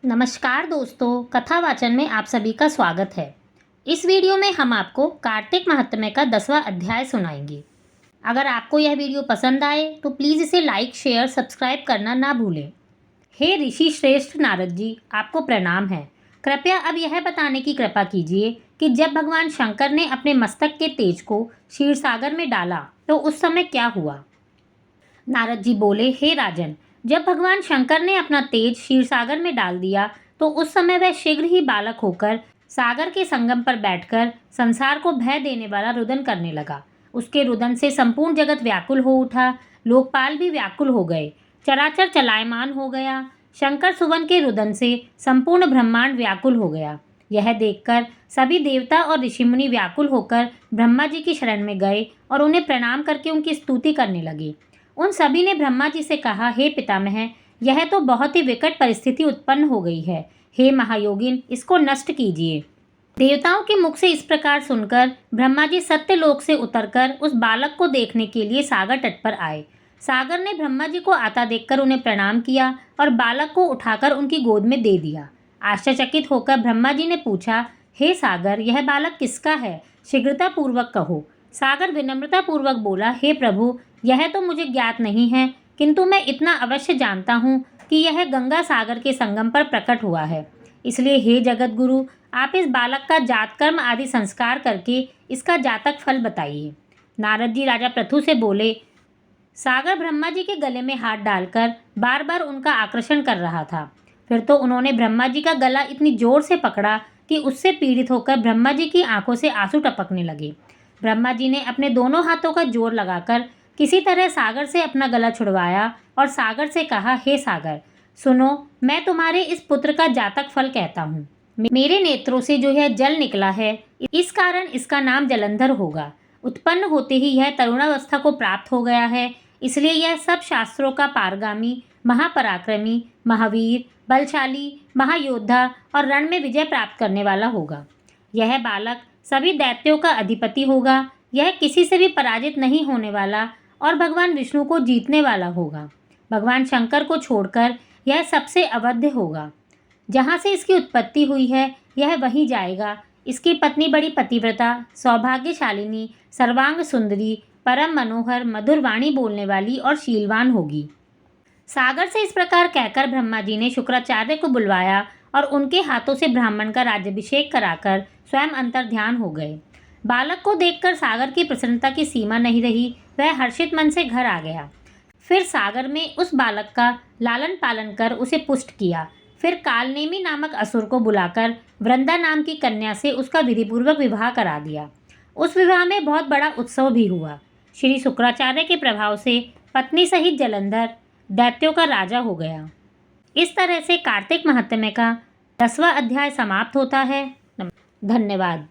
नमस्कार दोस्तों, कथा वाचन में आप सभी का स्वागत है। इस वीडियो में हम आपको कार्तिक महात्म्य का 10वां अध्याय सुनाएंगे। अगर आपको यह वीडियो पसंद आए तो प्लीज़ इसे लाइक, शेयर, सब्सक्राइब करना ना भूलें। हे ऋषि श्रेष्ठ नारद जी, आपको प्रणाम है। कृपया अब यह बताने की कृपा कीजिए कि जब भगवान शंकर ने अपने मस्तक के तेज को क्षीरसागर में डाला तो उस समय क्या हुआ। नारद जी बोले, हे राजन, जब भगवान शंकर ने अपना तेज क्षीरसागर में डाल दिया तो उस समय वह शीघ्र ही बालक होकर सागर के संगम पर बैठकर संसार को भय देने वाला रुदन करने लगा। उसके रुदन से संपूर्ण जगत व्याकुल हो उठा, लोकपाल भी व्याकुल हो गए, चराचर चलायमान हो गया। शंकर सुवन के रुदन से संपूर्ण ब्रह्मांड व्याकुल हो गया। यह देखकर सभी देवता और ऋषिमुनि व्याकुल होकर ब्रह्मा जी की शरण में गए और उन्हें प्रणाम करके उनकी स्तुति करने लगे। उन सभी ने ब्रह्मा जी से कहा, हे पितामह, यह तो बहुत ही विकट परिस्थिति उत्पन्न हो गई है। हे महायोगिन, इसको नष्ट कीजिए। देवताओं के मुख से इस प्रकार सुनकर ब्रह्मा जी सत्यलोक से उतरकर उस बालक को देखने के लिए सागर तट पर आए। सागर ने ब्रह्मा जी को आता देखकर उन्हें प्रणाम किया और बालक को उठाकर उनकी गोद में दे दिया। आश्चर्यचकित होकर ब्रह्मा जी ने पूछा, हे सागर, यह बालक किसका है? शीघ्रतापूर्वक कहो। सागर विनम्रतापूर्वक बोला, हे प्रभु, यह तो मुझे ज्ञात नहीं है, किंतु मैं इतना अवश्य जानता हूँ कि यह गंगा सागर के संगम पर प्रकट हुआ है। इसलिए हे जगत गुरु, आप इस बालक का जात कर्म आदि संस्कार करके इसका जातक फल बताइए। नारद जी राजा पृथु से बोले। सागर ब्रह्मा जी के गले में हाथ डालकर बार बार उनका आकर्षण कर रहा था। फिर तो उन्होंने ब्रह्मा जी का गला इतनी जोर से पकड़ा कि उससे पीड़ित होकर ब्रह्मा जी की आंखों से आंसू टपकने लगे। ब्रह्मा जी ने अपने दोनों हाथों का जोर लगाकर किसी तरह सागर से अपना गला छुड़वाया और सागर से कहा, हे सागर, सुनो, मैं तुम्हारे इस पुत्र का जातक फल कहता हूँ। मेरे नेत्रों से जो यह जल निकला है, इस कारण इसका नाम जलंधर होगा। उत्पन्न होते ही यह तरुणावस्था को प्राप्त हो गया है, इसलिए यह सब शास्त्रों का पारगामी, महापराक्रमी, महावीर, बलशाली, महायोद्धा और रण में विजय प्राप्त करने वाला होगा। यह बालक सभी दैत्यों का अधिपति होगा। यह किसी से भी पराजित नहीं होने वाला और भगवान विष्णु को जीतने वाला होगा। भगवान शंकर को छोड़कर यह सबसे अवध्य होगा। जहाँ से इसकी उत्पत्ति हुई है यह वहीं जाएगा। इसकी पत्नी बड़ी पतिव्रता, सौभाग्यशालिनी, सर्वांग सुंदरी, परम मनोहर, मधुर वाणी बोलने वाली और शीलवान होगी। सागर से इस प्रकार कहकर ब्रह्मा जी ने शुक्राचार्य को बुलवाया और उनके हाथों से ब्राह्मण का राज्याभिषेक कराकर स्वयं अंतर ध्यान हो गए। बालक को देखकर सागर की प्रसन्नता की सीमा नहीं रही। वह हर्षित मन से घर आ गया। फिर सागर में उस बालक का लालन पालन कर उसे पुष्ट किया। फिर कालनेमी नामक असुर को बुलाकर वृंदा नाम की कन्या से उसका विधिपूर्वक विवाह करा दिया। उस विवाह में बहुत बड़ा उत्सव भी हुआ। श्री शुक्राचार्य के प्रभाव से पत्नी सहित जलंधर दैत्यों का राजा हो गया। इस तरह से कार्तिक महात्म्य का 10वां अध्याय समाप्त होता है। धन्यवाद।